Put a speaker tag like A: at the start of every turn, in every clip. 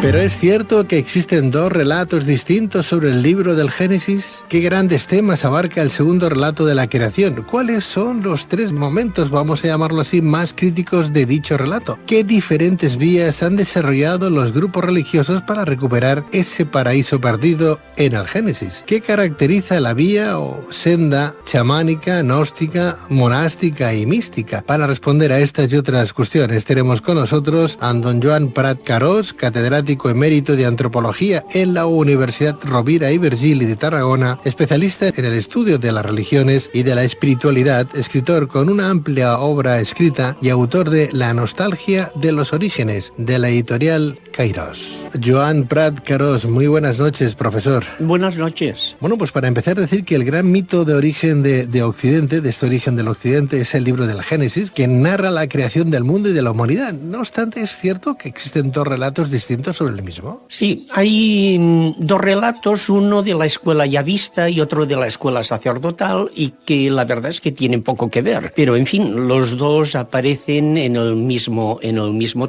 A: Pero es cierto que existen dos relatos distintos sobre el libro del Génesis. ¿Qué grandes temas abarca el segundo relato de la creación? ¿Cuáles son los tres momentos, vamos a llamarlo así, más críticos de dicho relato? ¿Qué diferentes vías han desarrollado los grupos religiosos para recuperar ese paraíso perdido en el Génesis? ¿Qué caracteriza la vía o senda chamánica, gnóstica, monástica y mística? Para responder a estas y otras cuestiones tenemos con nosotros a don Joan Prat Carós, catedrático emérito de Antropología en la Universidad Rovira i Virgili de Tarragona, especialista en el estudio de las religiones y de la espiritualidad, escritor con una amplia obra escrita y autor de La nostalgia de los orígenes, de la editorial Kairos. Joan Prat Carós, muy buenas noches, profesor.
B: Buenas noches.
A: Bueno, pues para empezar, decir que el gran mito de origen de Occidente, de este origen del Occidente, es el libro del Génesis, que narra la creación del mundo y de la humanidad. No obstante, es cierto que existen dos relatos distintos sobre el mismo.
B: Sí, hay dos relatos, uno de la escuela yavista y otro de la escuela sacerdotal, y que la verdad es que tienen poco que ver. Pero, en fin, los dos aparecen en el mismo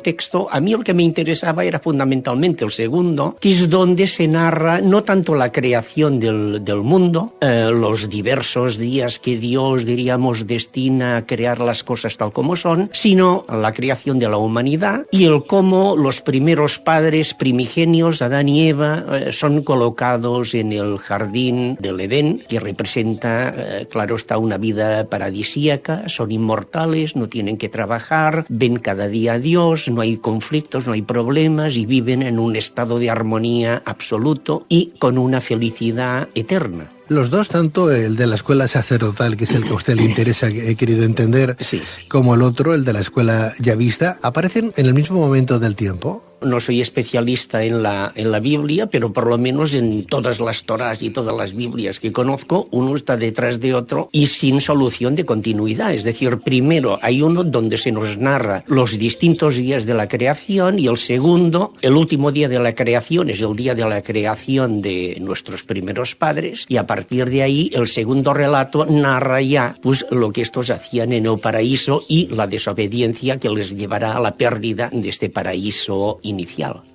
B: texto. A mí lo que me interesaba era fundamentalmente el segundo, que es donde se narra no tanto la creación del mundo, los diversos días que Dios, diríamos, destina a crear las cosas tal como son, sino la creación de la humanidad y el cómo los primeros padres primigenios, Adán y Eva, son colocados en el jardín del Edén, que representa, claro está, una vida paradisíaca, son inmortales, no tienen que trabajar, ven cada día a Dios, no hay conflictos, no hay problemas y viven en un estado de armonía absoluto y con una felicidad eterna.
A: Los dos, tanto el de la escuela sacerdotal, que es el que a usted le interesa, que he querido entender,
B: sí,
A: como el otro, el de la escuela yavista, ¿aparecen en el mismo momento del tiempo?
B: No soy especialista en la Biblia, pero por lo menos en todas las Torás y todas las Biblias que conozco, uno está detrás de otro y sin solución de continuidad. Es decir, primero hay uno donde se nos narra los distintos días de la creación y el segundo, el último día de la creación, es el día de la creación de nuestros primeros padres, y a partir de ahí el segundo relato narra ya pues lo que estos hacían en el paraíso y la desobediencia que les llevará a la pérdida de este paraíso inicial.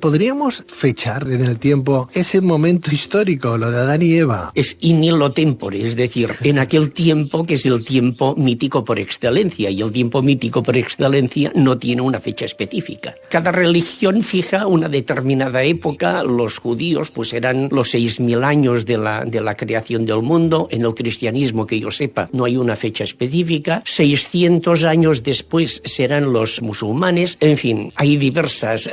A: ¿Podríamos fechar en el tiempo ese momento histórico, lo de Adán y Eva?
B: Es in illo tempore, es decir, en aquel tiempo que es el tiempo mítico por excelencia, y el tiempo mítico por excelencia no tiene una fecha específica. Cada religión fija una determinada época. Los judíos pues eran los 6.000 años de la creación del mundo. En el cristianismo, que yo sepa, no hay una fecha específica. 600 años después serán los musulmanes. En fin, hay diversas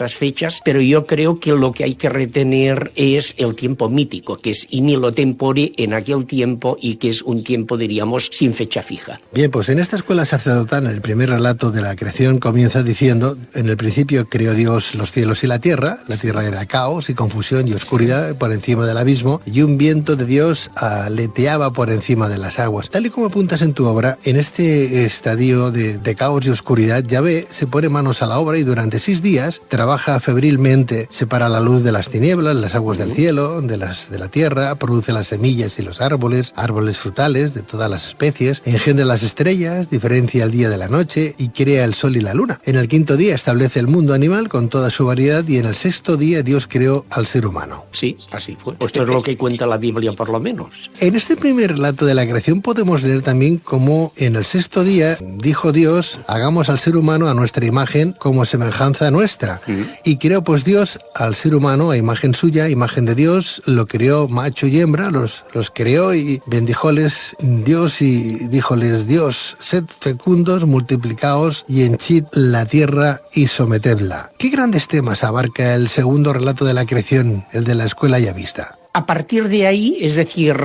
B: fechas, pero yo creo que lo que hay que retener es el tiempo mítico, que es in illo tempore, en aquel tiempo, y que es un tiempo, diríamos, sin fecha fija.
A: Bien, pues en esta escuela sacerdotal, el primer relato de la creación comienza diciendo: en el principio creó Dios los cielos y la tierra era caos y confusión y oscuridad por encima del abismo, y un viento de Dios aleteaba por encima de las aguas. Tal y como apuntas en tu obra, en este estadio de caos y oscuridad, Yahvé se pone manos a la obra y durante 6 días trabaja febrilmente, separa la luz de las tinieblas, las aguas del cielo, de la tierra, produce las semillas y los árboles frutales de todas las especies, engendra las estrellas, diferencia el día de la noche y crea el sol y la luna. En el 5º día establece el mundo animal con toda su variedad y en el 6º día Dios creó al ser humano.
B: Sí, así fue. Esto es lo que cuenta la Biblia, por lo menos.
A: En este primer relato de la creación podemos leer también cómo en el 6º día dijo Dios: hagamos al ser humano a nuestra imagen como semejanza nuestra. Y creó pues Dios al ser humano a imagen suya, imagen de Dios, lo creó macho y hembra, los creó y bendijóles Dios y díjoles Dios: sed fecundos, multiplicaos y henchid la tierra y sometedla. ¿Qué grandes temas abarca el segundo relato de la creación, el de la escuela yavista?
B: A partir de ahí, es decir,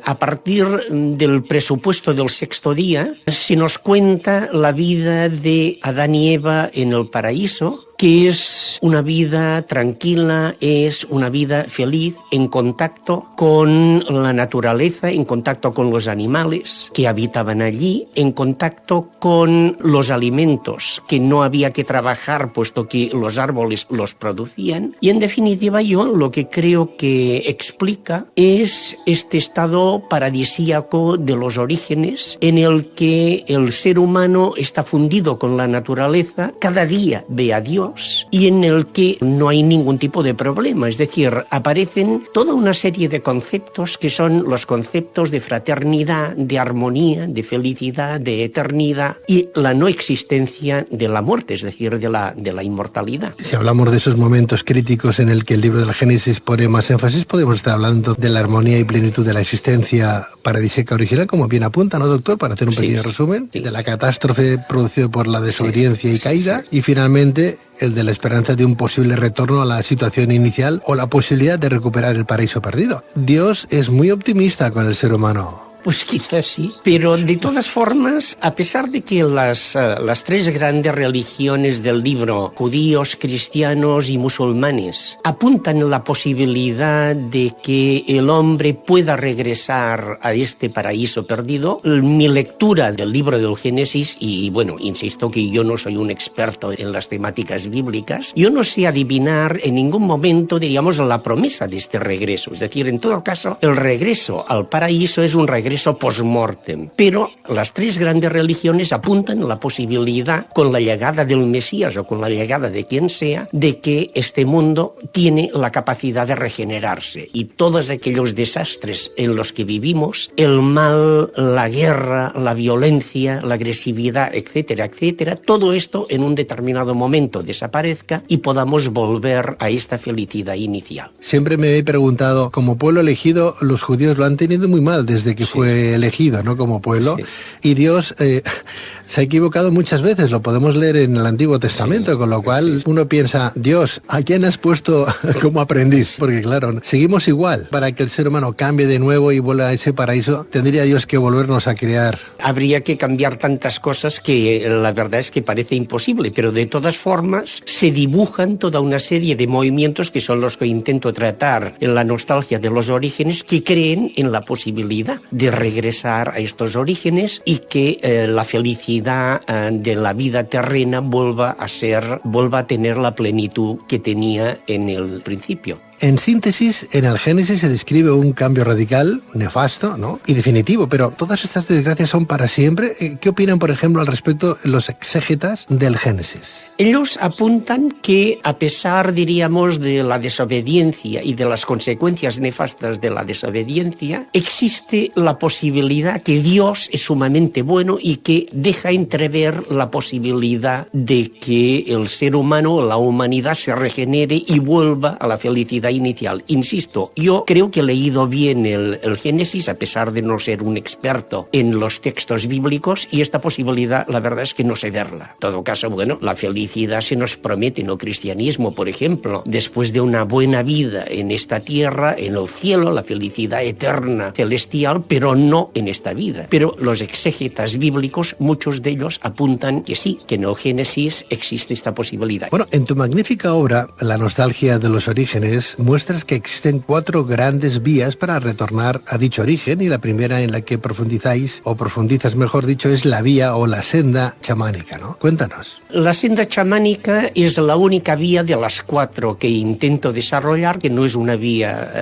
B: a partir del presupuesto del 6º día, se nos cuenta la vida de Adán y Eva en el paraíso, que es una vida tranquila, es una vida feliz, en contacto con la naturaleza, en contacto con los animales que habitaban allí, en contacto con los alimentos que no había que trabajar puesto que los árboles los producían. Y en definitiva, yo lo que creo que explica es este estado paradisíaco de los orígenes en el que el ser humano está fundido con la naturaleza, cada día ve a Dios, Dios y en el que no hay ningún tipo de problema. Es decir, aparecen toda una serie de conceptos que son los conceptos de fraternidad, de armonía, de felicidad, de eternidad y la no existencia de la muerte, es decir, de la inmortalidad.
A: Si hablamos de esos momentos críticos en el que el libro del Génesis pone más énfasis, podemos estar hablando de la armonía y plenitud de la existencia paradisíaca original, como bien apunta, ¿no, doctor? Para hacer un pequeño resumen, de la catástrofe producida por la desobediencia y caída, y finalmente el de la esperanza de un posible retorno a la situación inicial o la posibilidad de recuperar el paraíso perdido. Dios es muy optimista con el ser humano.
B: Pues quizás sí, pero de todas formas, a pesar de que las tres grandes religiones del libro, judíos, cristianos y musulmanes, apuntan la posibilidad de que el hombre pueda regresar a este paraíso perdido, mi lectura del libro del Génesis, y bueno, insisto que yo no soy un experto en las temáticas bíblicas, yo no sé adivinar en ningún momento, diríamos, la promesa de este regreso. Es decir, en todo caso, el regreso al paraíso es un regreso post-mortem. Pero las tres grandes religiones apuntan la posibilidad, con la llegada del Mesías o con la llegada de quien sea, de que este mundo tiene la capacidad de regenerarse. Y todos aquellos desastres en los que vivimos, el mal, la guerra, la violencia, la agresividad, etcétera, etcétera, todo esto en un determinado momento desaparezca y podamos volver a esta felicidad inicial.
A: Siempre me he preguntado, como pueblo elegido, los judíos lo han tenido muy mal desde que fue elegido, ¿no?, como pueblo, y Dios se ha equivocado muchas veces, lo podemos leer en el Antiguo Testamento, con lo cual uno piensa, Dios, ¿a quién has puesto como aprendiz? Porque claro, seguimos igual. Para que el ser humano cambie de nuevo y vuelva a ese paraíso, tendría Dios que volvernos a crear.
B: Habría que cambiar tantas cosas que la verdad es que parece imposible, pero de todas formas se dibujan toda una serie de movimientos que son los que intento tratar en la nostalgia de los orígenes, que creen en la posibilidad de regresar a estos orígenes y que la felicidad de la vida terrena vuelva a tener la plenitud que tenía en el principio.
A: En síntesis, en el Génesis se describe un cambio radical, nefasto, ¿no?, y definitivo, pero todas estas desgracias son para siempre. ¿Qué opinan, por ejemplo, al respecto los exégetas del Génesis?
B: Ellos apuntan que, a pesar, diríamos, de la desobediencia y de las consecuencias nefastas de la desobediencia, existe la posibilidad que Dios es sumamente bueno y que deja entrever la posibilidad de que el ser humano, la humanidad, se regenere y vuelva a la felicidad inicial. Insisto, yo creo que he leído bien el Génesis, a pesar de no ser un experto en los textos bíblicos, y esta posibilidad, la verdad es que no sé verla. En todo caso, bueno, la felicidad se nos promete en el cristianismo, por ejemplo, después de una buena vida en esta tierra, en el cielo, la felicidad eterna, celestial, pero no en esta vida. Pero los exégetas bíblicos, muchos de ellos apuntan que sí, que en el Génesis existe esta posibilidad.
A: Bueno, en tu magnífica obra, La nostalgia de los orígenes, muestras que existen 4 grandes vías para retornar a dicho origen, y la primera en la que profundizas, mejor dicho, es la vía o la senda chamánica, ¿no? Cuéntanos.
B: La senda chamánica es la única vía de las 4 que intento desarrollar, que no es una vía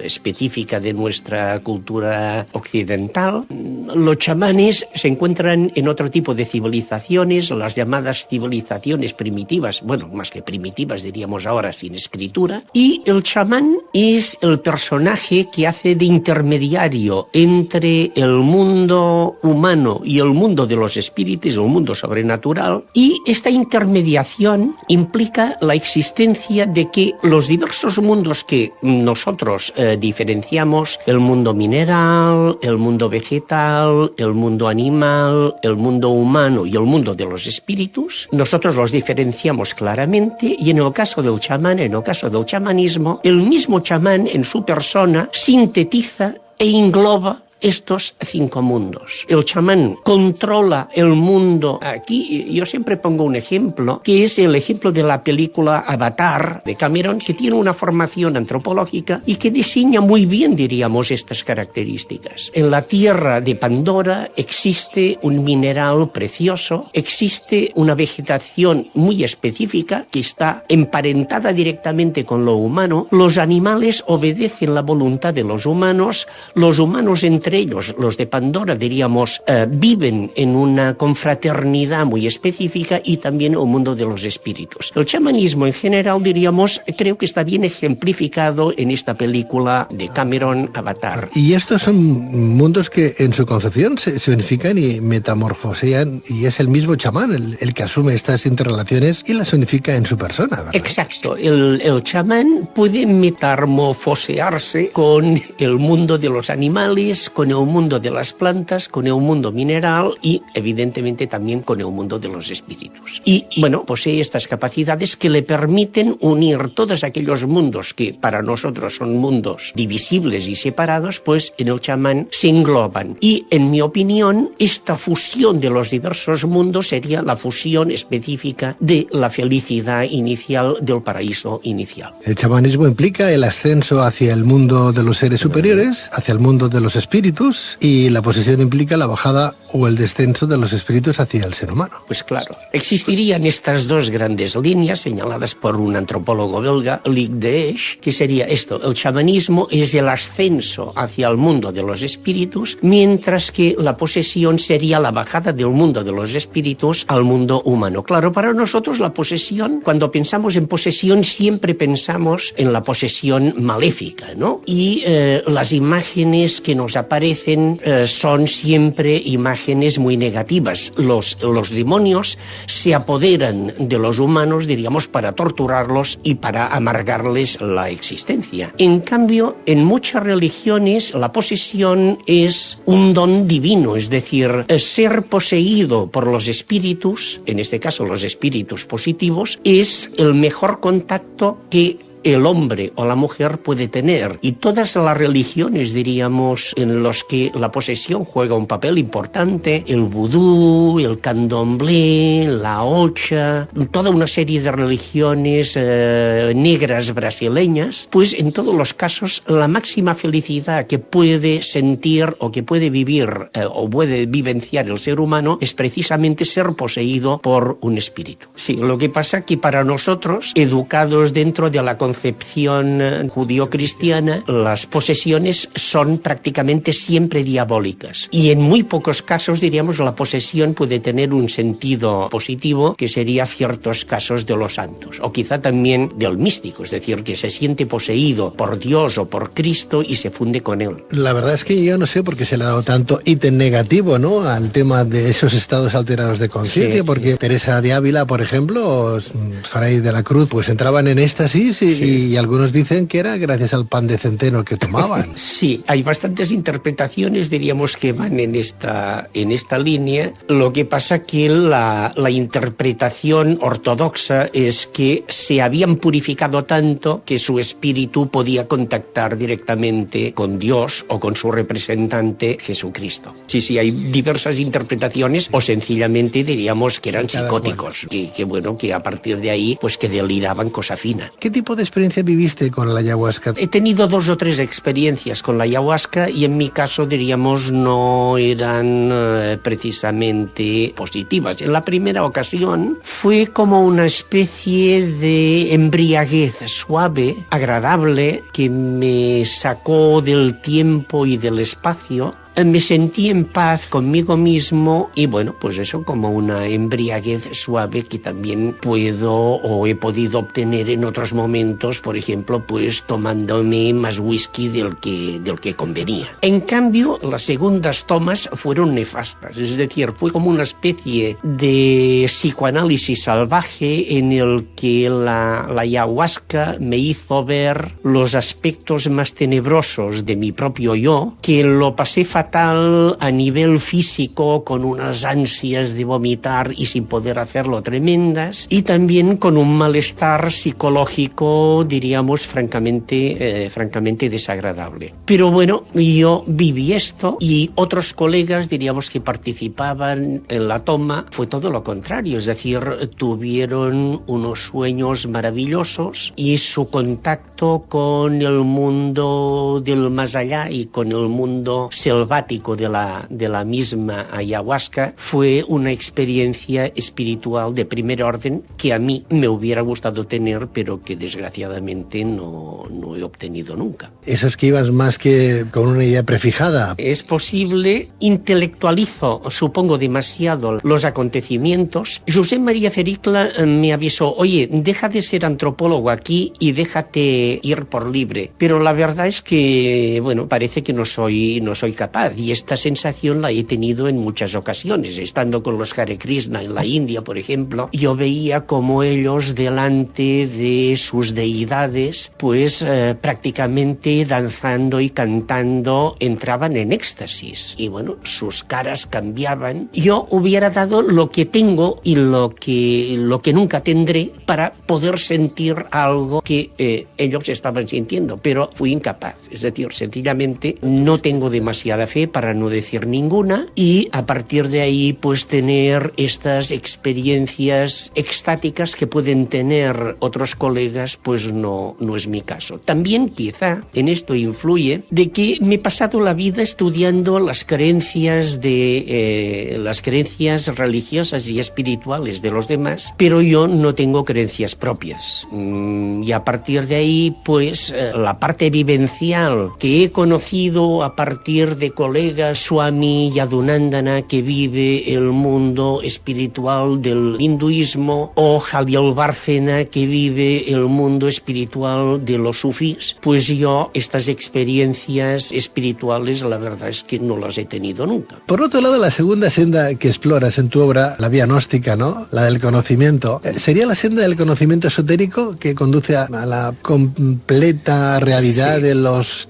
B: específica de nuestra cultura occidental. Los chamanes se encuentran en otro tipo de civilizaciones, las llamadas civilizaciones primitivas, bueno, más que primitivas, diríamos ahora, sin escritura, y el chamán es el personaje que hace de intermediario entre el mundo humano y el mundo de los espíritus, el mundo sobrenatural, y esta intermediación implica la existencia de que los diversos mundos que nosotros diferenciamos, el mundo mineral, el mundo vegetal, el mundo animal, el mundo humano y el mundo de los espíritus, nosotros los diferenciamos claramente, y en el caso del chamán, en el caso del chamanismo, el mismo chamán en su persona sintetiza e engloba estos 5 mundos. El chamán controla el mundo. Aquí yo siempre pongo un ejemplo, que es el ejemplo de la película Avatar de Cameron, que tiene una formación antropológica y que diseña muy bien, diríamos, estas características. En la tierra de Pandora existe un mineral precioso, existe una vegetación muy específica que está emparentada directamente con lo humano, los animales obedecen la voluntad de los humanos entre entre ellos, los de Pandora, diríamos, viven en una confraternidad muy específica y también un mundo de los espíritus. El chamanismo en general, diríamos, creo que está bien ejemplificado en esta película de Cameron, Avatar.
A: Y estos son mundos que en su concepción se unifican y metamorfosean, y es el mismo chamán el que asume estas interrelaciones y las unifica en su persona, ¿verdad?
B: Exacto. El chamán puede metamorfosearse con el mundo de los animales, con el mundo de las plantas, con el mundo mineral y, evidentemente, también con el mundo de los espíritus. Y, bueno, posee estas capacidades que le permiten unir todos aquellos mundos que para nosotros son mundos divisibles y separados, pues en el chamán se engloban. Y, en mi opinión, esta fusión de los diversos mundos sería la fusión específica de la felicidad inicial, del paraíso inicial.
A: El chamanismo implica el ascenso hacia el mundo de los seres superiores, hacia el mundo de los espíritus, y la posesión implica la bajada o el descenso de los espíritus hacia el ser humano.
B: Pues claro, existirían estas dos grandes líneas señaladas por un antropólogo belga, Luc Desch, que sería esto: el chamanismo es el ascenso hacia el mundo de los espíritus, mientras que la posesión sería la bajada del mundo de los espíritus al mundo humano. Claro, para nosotros la posesión, cuando pensamos en posesión, siempre pensamos en la posesión maléfica, ¿no? Y las imágenes que nos aparecen son siempre imágenes muy negativas. Los demonios se apoderan de los humanos, diríamos, para torturarlos y para amargarles la existencia. En cambio, en muchas religiones la posesión es un don divino, es decir, ser poseído por los espíritus, en este caso los espíritus positivos, es el mejor contacto que el hombre o la mujer puede tener. Y todas las religiones, diríamos, en los que la posesión juega un papel importante, el vudú, el candomblé, la ocha, toda una serie de religiones negras brasileñas, pues en todos los casos la máxima felicidad que puede sentir o que puede vivir o puede vivenciar el ser humano es precisamente ser poseído por un espíritu. Sí, lo que pasa que para nosotros, educados dentro de la concepción judío-cristiana, las posesiones son prácticamente siempre diabólicas. Y en muy pocos casos, diríamos, la posesión puede tener un sentido positivo, que sería ciertos casos de los santos, o quizá también del místico, es decir, que se siente poseído por Dios o por Cristo y se funde con él.
A: La verdad es que yo no sé por qué se le ha dado tanto ítem negativo, ¿no?, al tema de esos estados alterados de conciencia, sí, porque Teresa de Ávila, por ejemplo, Fray de la Cruz, pues entraban en éxtasis y algunos dicen que era gracias al pan de centeno que tomaban.
B: Sí, hay bastantes interpretaciones, diríamos, que van en esta línea. Lo que pasa que la interpretación ortodoxa es que se habían purificado tanto que su espíritu podía contactar directamente con Dios o con su representante Jesucristo. Sí, hay diversas interpretaciones, o sencillamente diríamos que eran psicóticos, que a partir de ahí pues que deliraban cosa fina.
A: ¿Qué tipo de experiencia viviste con la ayahuasca?
B: He tenido 2 o 3 experiencias con la ayahuasca y en mi caso, diríamos, no eran precisamente positivas. En la primera ocasión fue como una especie de embriaguez suave, agradable, que me sacó del tiempo y del espacio. Me sentí en paz conmigo mismo y bueno, pues eso, como una embriaguez suave que también puedo o he podido obtener en otros momentos, por ejemplo, pues tomándome más whisky del que convenía. En cambio, las segundas tomas fueron nefastas, es decir, fue como una especie de psicoanálisis salvaje en el que la ayahuasca me hizo ver los aspectos más tenebrosos de mi propio yo, que lo pasé fatal a nivel físico, con unas ansias de vomitar y sin poder hacerlo tremendas, y también con un malestar psicológico, diríamos, francamente desagradable. Pero bueno, yo viví esto y otros colegas, diríamos, que participaban en la toma, fue todo lo contrario, es decir, tuvieron unos sueños maravillosos y su contacto con el mundo del más allá y con el mundo salvaje selvático de la misma ayahuasca, fue una experiencia espiritual de primer orden que a mí me hubiera gustado tener, pero que desgraciadamente no he obtenido nunca.
A: Eso es que ibas más que con una idea prefijada.
B: Es posible, intelectualizo, supongo, demasiado los acontecimientos. Josep María Fericla me avisó, oye, deja de ser antropólogo aquí y déjate ir por libre. Pero la verdad es que, bueno, parece que no soy capaz, y esta sensación la he tenido en muchas ocasiones. Estando con los Hare Krishna en la India, por ejemplo, yo veía como ellos delante de sus deidades, pues prácticamente danzando y cantando entraban en éxtasis, y bueno, sus caras cambiaban. Yo hubiera dado lo que tengo y lo que nunca tendré para poder sentir algo que ellos estaban sintiendo, pero fui incapaz. Es decir, sencillamente no tengo demasiada fe, para no decir ninguna, y a partir de ahí pues tener estas experiencias extáticas que pueden tener otros colegas, pues no es mi caso. También quizá en esto influye de que me he pasado la vida estudiando las creencias religiosas y espirituales de los demás, pero yo no tengo creencias propias. Y a partir de ahí, pues la parte vivencial que he conocido a partir de colegas Swami Yadunandana, que vive el mundo espiritual del hinduismo, o Jalil Bárcena, que vive el mundo espiritual de los sufís, pues yo estas experiencias espirituales la verdad es que no las he tenido nunca.
A: Por otro lado, la segunda senda que exploras en tu obra, la vía gnóstica, ¿no?, la del conocimiento, ¿sería la senda del conocimiento esotérico que conduce a la completa realidad de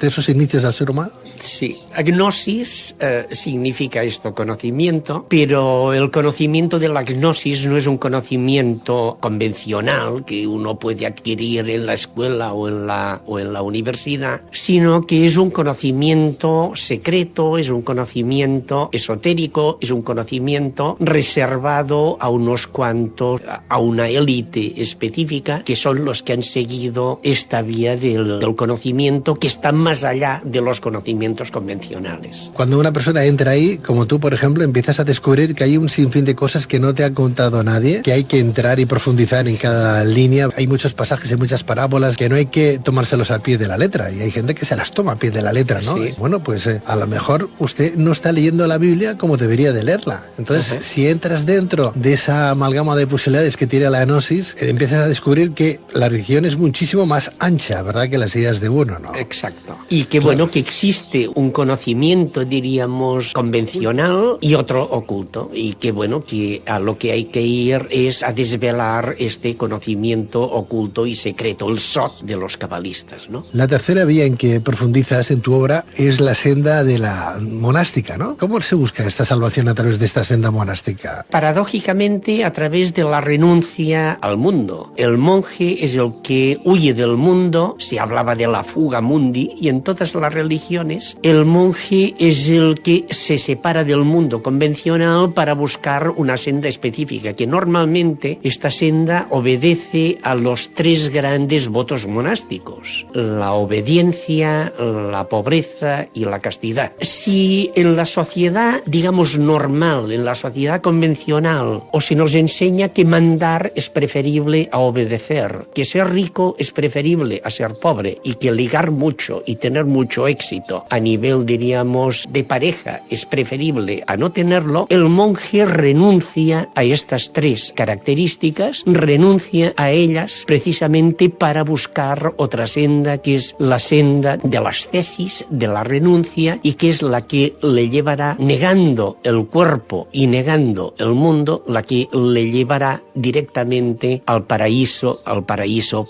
A: esos inicios del ser humano?
B: Sí, agnosis significa esto, conocimiento, pero el conocimiento de la gnosis no es un conocimiento convencional que uno puede adquirir en la escuela o en la universidad, sino que es un conocimiento secreto, es un conocimiento esotérico, es un conocimiento reservado a unos cuantos, a una élite específica, que son los que han seguido esta vía del conocimiento, que está más allá de los conocimientos convencionales.
A: Cuando una persona entra ahí, como tú, por ejemplo, empiezas a descubrir que hay un sinfín de cosas que no te ha contado nadie, que hay que entrar y profundizar en cada línea. Hay muchos pasajes y muchas parábolas que no hay que tomárselos al pie de la letra, y hay gente que se las toma a pie de la letra, ¿no?
B: Sí.
A: Bueno, pues a lo mejor usted no está leyendo la Biblia como debería de leerla. Entonces, si entras dentro de esa amalgama de posibilidades que tiene la gnosis, empiezas a descubrir que la religión es muchísimo más ancha, ¿verdad?, que las ideas de uno, ¿no?
B: Exacto. Y que bueno, que existe un conocimiento, diríamos, convencional y otro oculto, y que bueno, que a lo que hay que ir es a desvelar este conocimiento oculto y secreto, el sot de los cabalistas, ¿no?
A: La tercera vía en que profundizas en tu obra es la senda de la monástica, ¿no? ¿Cómo se busca esta salvación a través de esta senda monástica?
B: Paradójicamente, a través de la renuncia al mundo. El monje es el que huye del mundo, se hablaba de la fuga mundi, y en todas las religiones el monje es el que se separa del mundo convencional para buscar una senda específica, que normalmente esta senda obedece a los tres grandes votos monásticos: la obediencia, la pobreza y la castidad. Si en la sociedad, digamos, normal, en la sociedad convencional, o se nos enseña que mandar es preferible a obedecer, que ser rico es preferible a ser pobre, y que ligar mucho y tener mucho éxito a nivel, diríamos, de pareja es preferible a no tenerlo, el monje renuncia a estas tres características, renuncia a ellas precisamente para buscar otra senda, que es la senda de la ascesis, de la renuncia, y que es la que le llevará, negando el cuerpo y negando el mundo, la que le llevará directamente al paraíso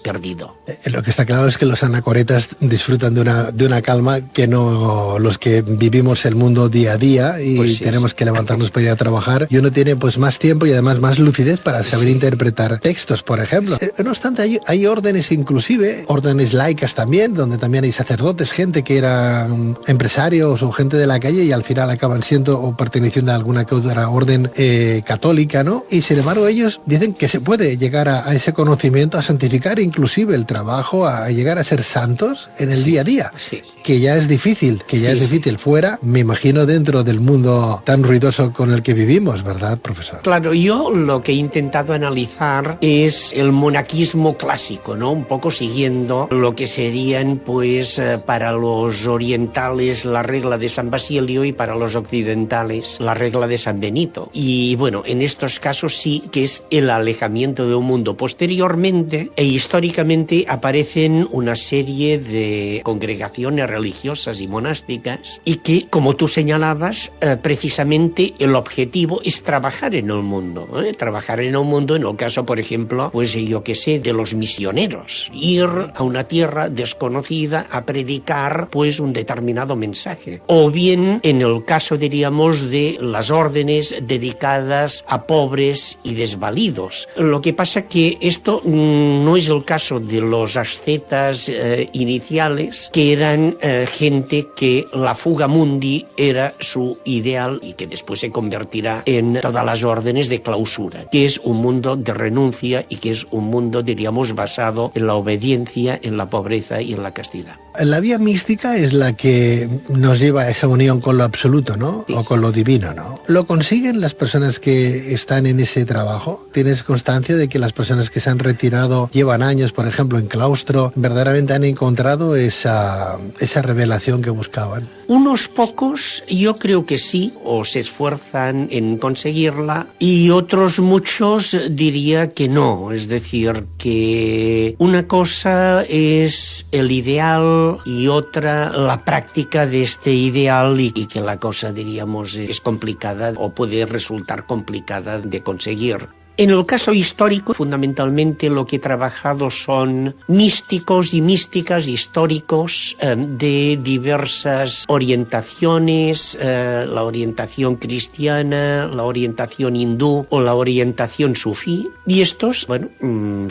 B: perdido.
A: Lo que está claro es que los anacoretas disfrutan de una calma que no los que vivimos el mundo día a día, y pues sí, tenemos que levantarnos para ir a trabajar, y uno tiene pues más tiempo y además más lucidez para saber interpretar textos, por ejemplo. No obstante, hay órdenes, inclusive órdenes laicas también, donde también hay sacerdotes, gente que eran empresarios o gente de la calle, y al final acaban siendo o perteneciendo a alguna que otra orden católica, ¿no? Y sin embargo ellos dicen que se puede llegar a ese conocimiento, a santificar inclusive el trabajo, a llegar a ser santos en el día a día, que ya es difícil. difícil, que ya es difícil fuera, me imagino dentro del mundo tan ruidoso con el que vivimos, ¿verdad, profesor?
B: Claro, yo lo que he intentado analizar es el monaquismo clásico, ¿no? Un poco siguiendo lo que serían, pues, para los orientales la regla de San Basilio y para los occidentales la regla de San Benito. Y bueno, en estos casos sí que es el alejamiento de un mundo. Posteriormente e históricamente aparecen una serie de congregaciones religiosas y monásticas y que, como tú señalabas, precisamente el objetivo es trabajar en el mundo. Trabajar en el mundo, en el caso, por ejemplo, pues yo que sé, de los misioneros. Ir a una tierra desconocida a predicar, pues, un determinado mensaje. O bien, en el caso, diríamos, de las órdenes dedicadas a pobres y desvalidos. Lo que pasa que esto no es el caso de los ascetas iniciales, que eran gente que la fuga mundi era su ideal y que después se convertirá en todas las órdenes de clausura, que es un mundo de renuncia y que es un mundo, diríamos, basado en la obediencia, en la pobreza y en la castidad.
A: La vía mística es la que nos lleva a esa unión con lo absoluto, ¿no? Sí. O con lo divino, ¿no? ¿Lo consiguen las personas que están en ese trabajo? ¿Tienes constancia de que las personas que se han retirado llevan años, por ejemplo, en claustro, verdaderamente han encontrado esa revelación que buscaban?
B: Unos pocos, yo creo que sí, o se esfuerzan en conseguirla, y otros muchos diría que no. Es decir, que una cosa es el ideal y otra la práctica de este ideal, y que la cosa, diríamos, es complicada o puede resultar complicada de conseguir. En el caso histórico, fundamentalmente lo que he trabajado son místicos y místicas históricos de diversas orientaciones, la orientación cristiana, la orientación hindú o la orientación sufí. Y estos, bueno,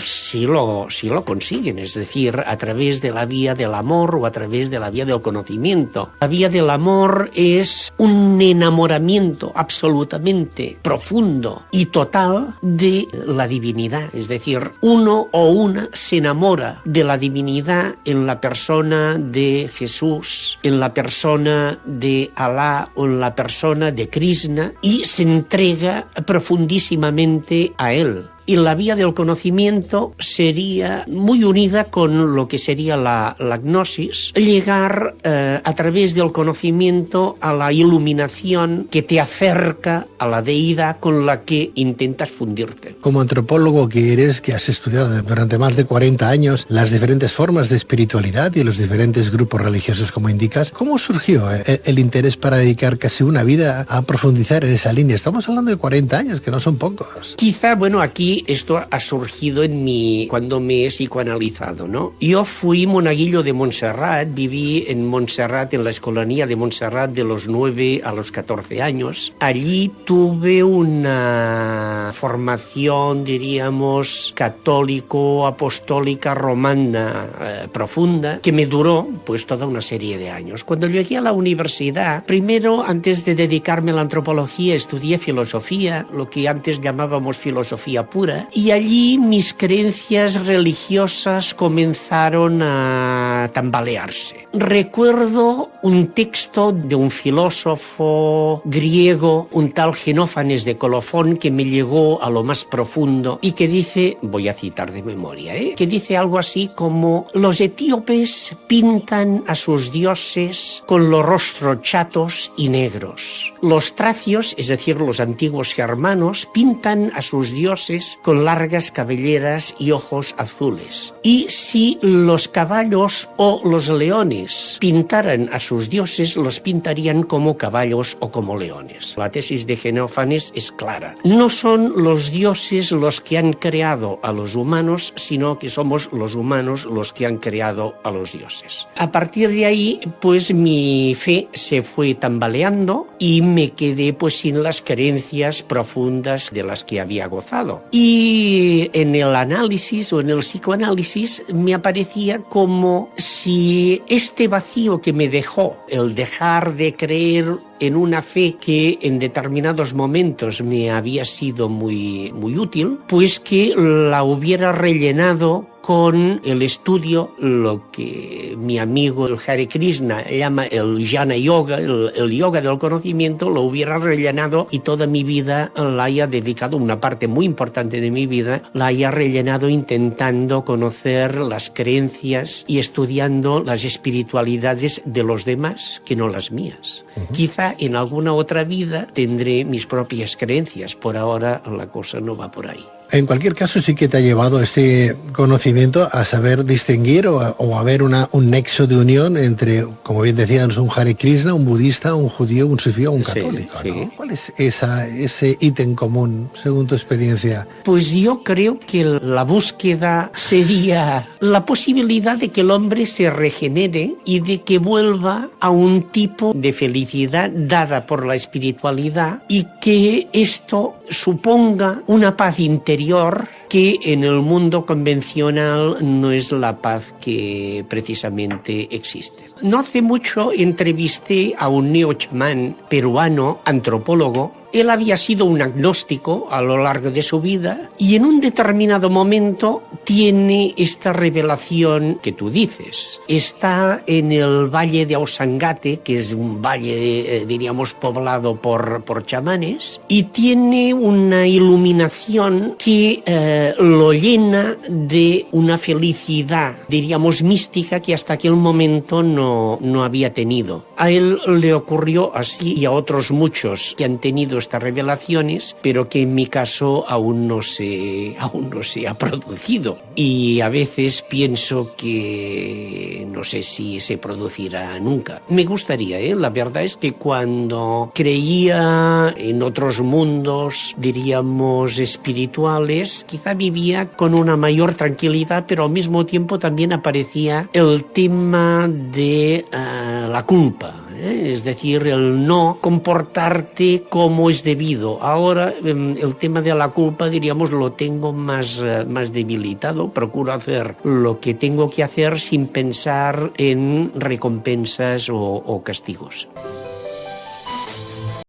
B: sí lo consiguen, es decir, a través de la vía del amor o a través de la vía del conocimiento. La vía del amor es un enamoramiento absolutamente profundo y total de la divinidad, es decir, uno o una se enamora de la divinidad en la persona de Jesús, en la persona de Alá o en la persona de Krishna y se entrega profundísimamente a él. Y la vía del conocimiento sería muy unida con lo que sería la gnosis, llegar a través del conocimiento a la iluminación que te acerca a la deidad con la que intentas fundirte.
A: Como antropólogo que eres, que has estudiado durante más de 40 años las diferentes formas de espiritualidad y los diferentes grupos religiosos, como indicas, ¿cómo surgió el interés para dedicar casi una vida a profundizar en esa línea? Estamos hablando de 40 años, que no son pocos.
B: Quizá, bueno, aquí esto ha surgido en mí cuando me he psicoanalizado, ¿no? Yo fui monaguillo de Montserrat, viví en Montserrat, en la escolanía de Montserrat de los 9 a los 14 años. Allí tuve una formación, diríamos, católico-apostólica romana profunda, que me duró pues toda una serie de años. Cuando llegué a la universidad, primero, antes de dedicarme a la antropología, estudié filosofía, lo que antes llamábamos filosofía pura, y allí mis creencias religiosas comenzaron a tambalearse. Recuerdo un texto de un filósofo griego, un tal Genófanes de Colofón, que me llegó a lo más profundo y que dice, voy a citar de memoria, que dice algo así como: los etíopes pintan a sus dioses con los rostros chatos y negros. Los tracios, es decir, los antiguos germanos, pintan a sus dioses con largas cabelleras y ojos azules. Y si los caballos o los leones pintaran a sus dioses, los pintarían como caballos o como leones. La tesis de Genófanes es clara. No son los dioses los que han creado a los humanos, sino que somos los humanos los que han creado a los dioses. A partir de ahí, pues mi fe se fue tambaleando y me quedé pues sin las creencias profundas de las que había gozado. Y en el análisis o en el psicoanálisis me aparecía como si este vacío que me dejó, el dejar de creer en una fe que en determinados momentos me había sido muy útil, pues que la hubiera rellenado con el estudio, lo que mi amigo el Hare Krishna llama el Jnana Yoga, el yoga del conocimiento, lo hubiera rellenado y toda mi vida la haya dedicado, una parte muy importante de mi vida, la haya rellenado intentando conocer las creencias y estudiando las espiritualidades de los demás que no las mías. Quizá en alguna otra vida tendré mis propias creencias, por ahora la cosa no va por ahí.
A: En cualquier caso, sí que te ha llevado ese conocimiento a saber distinguir o a ver un nexo de unión entre, como bien decías, un Hare Krishna, un budista, un judío, un sufí o un católico,
B: sí,
A: ¿no?
B: sí.
A: ¿Cuál es ese ítem común, según tu experiencia?
B: Pues yo creo que la búsqueda sería la posibilidad de que el hombre se regenere y de que vuelva a un tipo de felicidad dada por la espiritualidad y que esto suponga una paz interior que en el mundo convencional no es la paz que precisamente existe. No hace mucho entrevisté a un neochamán peruano, antropólogo. Él había sido un agnóstico a lo largo de su vida y en un determinado momento tiene esta revelación que tú dices. Está en el valle de Ausangate, que es un valle, diríamos, poblado por chamanes, y tiene una iluminación que lo llena de una felicidad, diríamos, mística que hasta aquel momento no había tenido. A él le ocurrió así y a otros muchos que han tenido estas revelaciones, pero que en mi caso aún no se ha producido. Y a veces pienso que no sé si se producirá nunca. Me gustaría, la verdad es que cuando creía en otros mundos, diríamos, espirituales, quizá vivía con una mayor tranquilidad, pero al mismo tiempo también aparecía el tema de la culpa. Es decir, el no comportarte como es debido. Ahora el tema de la culpa, diríamos, lo tengo más debilitado. Procuro hacer lo que tengo que hacer sin pensar en recompensas o castigos.